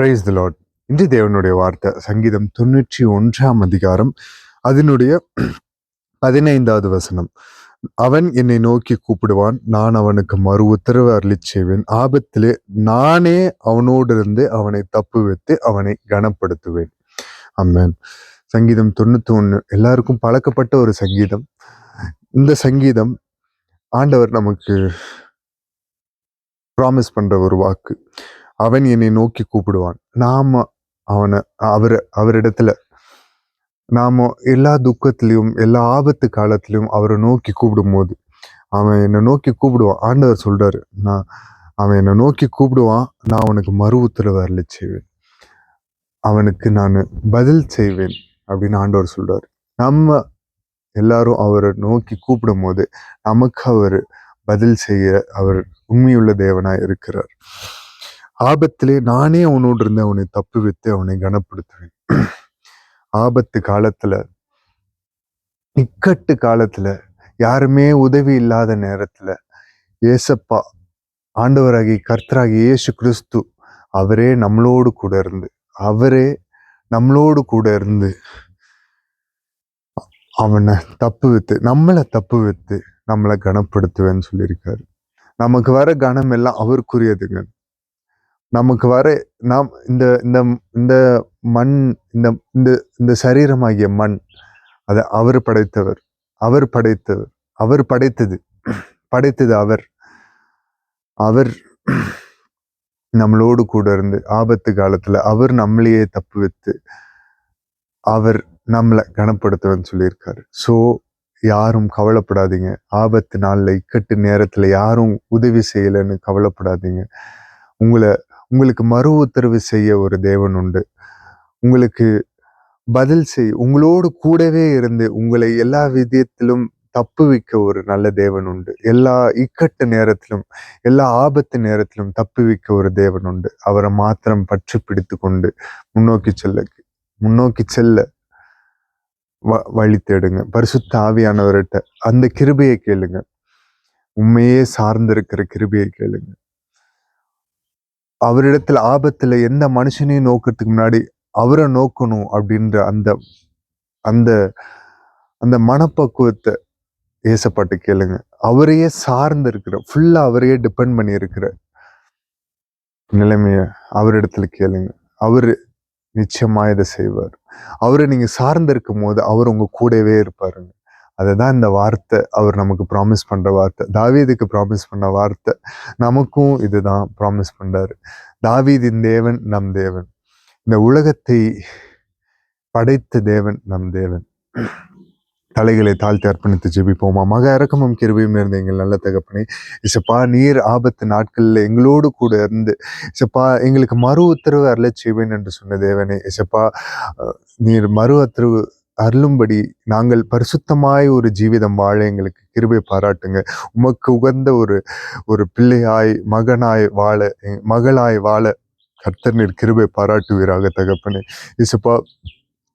Praise the Lord. இன்று தேவனுடைய வார்த்தை சங்கீதம் 91 அதிகாரம் அதனுடைய 15வது வசனம். அவன் என்னை நோக்கி கூப்பிடுவான், நான் அவனுக்கு மறு உத்தரவு அருளிச் செய்வேன். ஆபத்திலே நானே அவனோடு இருந்து அவனை தப்புவித்து அவனை கனப்படுத்துவேன். ஆமென். சங்கீதம் 91 எல்லாருக்கும் பழக்கப்பட்ட ஒரு சங்கீதம். இந்த சங்கீதம் ஆண்டவர் நமக்கு ப்ராமிஸ் பண்ற ஒரு வாக்கு. அவன் என்னை நோக்கி கூப்பிடுவான். நாம அவரிடத்துல நாம எல்லா துக்கத்திலையும் எல்லா ஆபத்து காலத்திலையும் அவரை நோக்கி கூப்பிடும் போது அவன் என்னை நோக்கி கூப்பிடுவான். ஆண்டவர் சொல்றாரு, அவன் என்னை நோக்கி கூப்பிடுவான், நான் அவனுக்கு மறு உத்தரவு அருளி செய்வேன், அவனுக்கு நான் பதில் செய்வேன் அப்படின்னு ஆண்டவர் சொல்றாரு. நம்ம எல்லாரும் அவரை நோக்கி கூப்பிடும் போது நமக்கு அவர் பதில் செய்ய அவர் உண்மையுள்ள தேவனாய் இருக்கிறார். ஆபத்திலே நானே அவனோடு இருந்து அவனை தப்புவித்து அவனை கனப்படுத்துவேன். ஆபத்து காலத்துல, இக்கட்டு காலத்துல, யாருமே உதவி இல்லாத நேரத்துல ஏசப்பா ஆண்டவராகி கர்த்தராகி இயேசு கிறிஸ்து அவரே நம்மளோடு கூட இருந்து அவனை நம்மளை தப்புவித்து நம்மளை கனப்படுத்துவேன்னு சொல்லியிருக்காரு. நமக்கு வர கனம் எல்லாம் அவருக்குரியதுங்க. நமக்கு வர நாம் இந்த இந்த மண், இந்த சரீரமாகிய மண், அதை அவர் படைத்தது அவர் நம்மளோடு கூட இருந்து ஆபத்து காலத்துல அவர் நம்மளையே தப்புவித்து அவர் நம்மளை கனப்படுத்துவேன்னு சொல்லியிருக்காரு. ஸோ யாரும் கவலைப்படாதீங்க. ஆபத்து நாள்ல, இக்கட்டு நேரத்துல யாரும் உதவி செய்யலைன்னு கவலைப்படாதீங்க. உங்களுக்கு மறு உத்தரவு செய்ய ஒரு தேவன் உண்டு. உங்களுக்கு பதில் உங்களோடு கூடவே இருந்து உங்களை எல்லா விதத்திலும் தப்புவிக்க ஒரு நல்ல தேவன் உண்டு. எல்லா இக்கட்டு நேரத்திலும் எல்லா ஆபத்து நேரத்திலும் தப்புவிக்க ஒரு தேவன் உண்டு. அவரை மாத்திரம் பற்றி பிடித்து கொண்டு முன்னோக்கி செல்ல வழி தேடுங்க. பரிசுத்த ஆவியானவர்கிட்ட அந்த கிருபையை கேளுங்க. உண்மையே சார்ந்திருக்கிற கிருபையை கேளுங்க. அவரிடத்துல ஆபத்துல எந்த மனுஷனையும் நோக்கிறதுக்கு முன்னாடி அவரை நோக்கணும் அப்படின்ற அந்த அந்த மனப்பக்குவத்தை ஏசப்பாட்டு கேளுங்க. அவரையே சார்ந்து இருக்கிற, ஃபுல்லா அவரையே டிபெண்ட் பண்ணி இருக்கிற நிலைமைய அவரிடத்துல கேளுங்க. அவரு நிச்சயமா இதை செய்வார். அவரை நீங்க சார்ந்து இருக்கும் போது அவர் உங்க கூடவே இருப்பாருங்க. அதுதான் இந்த வார்த்தை அவர் நமக்கு ப்ராமிஸ் பண்ற வார்த்தை. தாவீதுக்கு ப்ராமிஸ் பண்ண வார்த்தை நமக்கும் இதுதான் ப்ராமிஸ் பண்றாரு. தாவீதின் தேவன் நம் தேவன், இந்த உலகத்தை படைத்த தேவன் நம் தேவன். தலைகளை தாழ்த்தி அர்ப்பணித்து ஜெபிப்போமா. மக இரக்கமும் கிருபையும் இருந்த எங்கள் நல்ல தகப்பனே, இசப்பா நீர் ஆபத்து நாட்கள்ல எங்களோடு கூட இருந்து இசப்பா எங்களுக்கு மறு உத்தரவு அருளச் செய்வேன் என்று சொன்ன தேவனே, இசப்பா நீர் மறு உத்தரவு அருளும்படி நாங்கள் பரிசுத்தமாய் ஒரு ஜீவிதம் வாழ எங்களுக்கு கிருபை பாராட்டுங்க. உமக்கு உகந்த ஒரு பிள்ளையாய், மகளாய் வாழ கர்த்தர் நீர் கிருபை பாராட்டுவீராக தகப்பனே. இசப்பா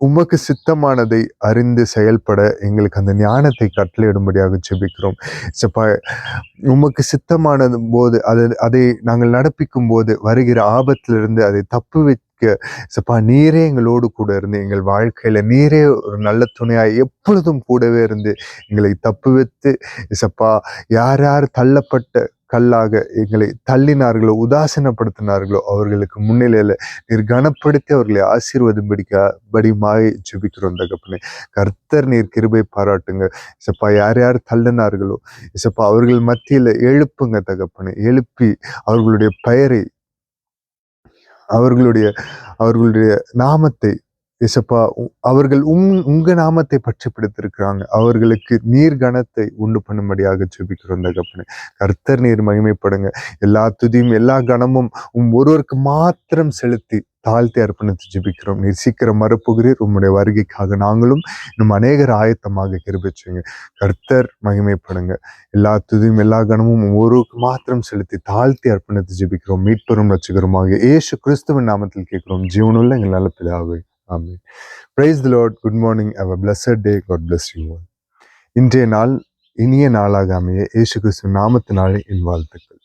உமக்கு சித்தமானதை அறிந்து செயல்பட எங்களுக்கு அந்த ஞானத்தை கட்டளையிடும்படியாக ஜெபிக்கிறோம். இசப்பா உமக்கு சித்தமானது போது அதை நாங்கள் நடப்பிக்கும் போது வருகிற ஆபத்திலிருந்து அதை தப்பு வைக்க இசப்பா நீரே எங்களோடு கூட இருந்து எங்கள் வாழ்க்கையில நீரே ஒரு நல்ல துணையாய் எப்பொழுதும் கூடவே இருந்து எங்களை தப்பு வைத்து இசப்பா யார் தள்ளப்பட்ட கல்லாக எங்களை தள்ளினார்களோ, உதாசீனப்படுத்தினார்களோ அவர்களுக்கு முன்னிலையில நீர் கனப்படுத்தி அவர்களை ஆசீர்வதிம்படிமாய் ஜெபிக்கிறோம் தகப்பனே. கர்த்தர் நீர் கிருபை பாராட்டுங்க. இசப்பா யார் தள்ளினார்களோ இசப்பா அவர்கள் மத்தியில எழுப்புங்க தகப்பனே. எழுப்பி அவர்களுடைய பெயரை, அவர்களுடைய நாமத்தை இசப்பா அவர்கள் உங்க நாமத்தை பற்றி பிடித்திருக்கிறாங்க, அவர்களுக்கு நீர் கனத்தை உண்டு பண்ணும்படியாக ஜெபிக்கிறோம் தகப்பனே. கர்த்தர் நீர் மகிமைப்படுங்க. எல்லா துதியும் எல்லா கனமும் ஒருவருக்கு மாத்திரம் செலுத்தி தாழ்த்தி அர்ப்பணித்து ஜெபிக்கிறோம். நீர் சீக்கிரம் மறுப்புகிறீர். உம்முடைய வருகைக்காக நாங்களும் இன்னும் அநேகர் ஆயத்தமாக கிருபிச்சுங்க. கர்த்தர் மகிமைப்படுங்க. எல்லா துதியும் எல்லா கனமும் ஒருவருக்கு மாத்திரம் செலுத்தி தாழ்த்தி அர்ப்பணித்து ஜெபிக்கிறோம். மீட்பெரும் ரட்சகருமாக இயேசு கிறிஸ்துவின் நாமத்தில் கேட்கிறோம் ஜீவனுள்ள எங்கள் நல்ல பிதாவே. Amen. Praise the Lord. Good morning. Have a blessed day. God bless you all. இன்றைய நாள் இனிய நாளாக அமைய இயேசு கிறிஸ்து நாமத்தினாலே என் வாழ்த்துக்கள்.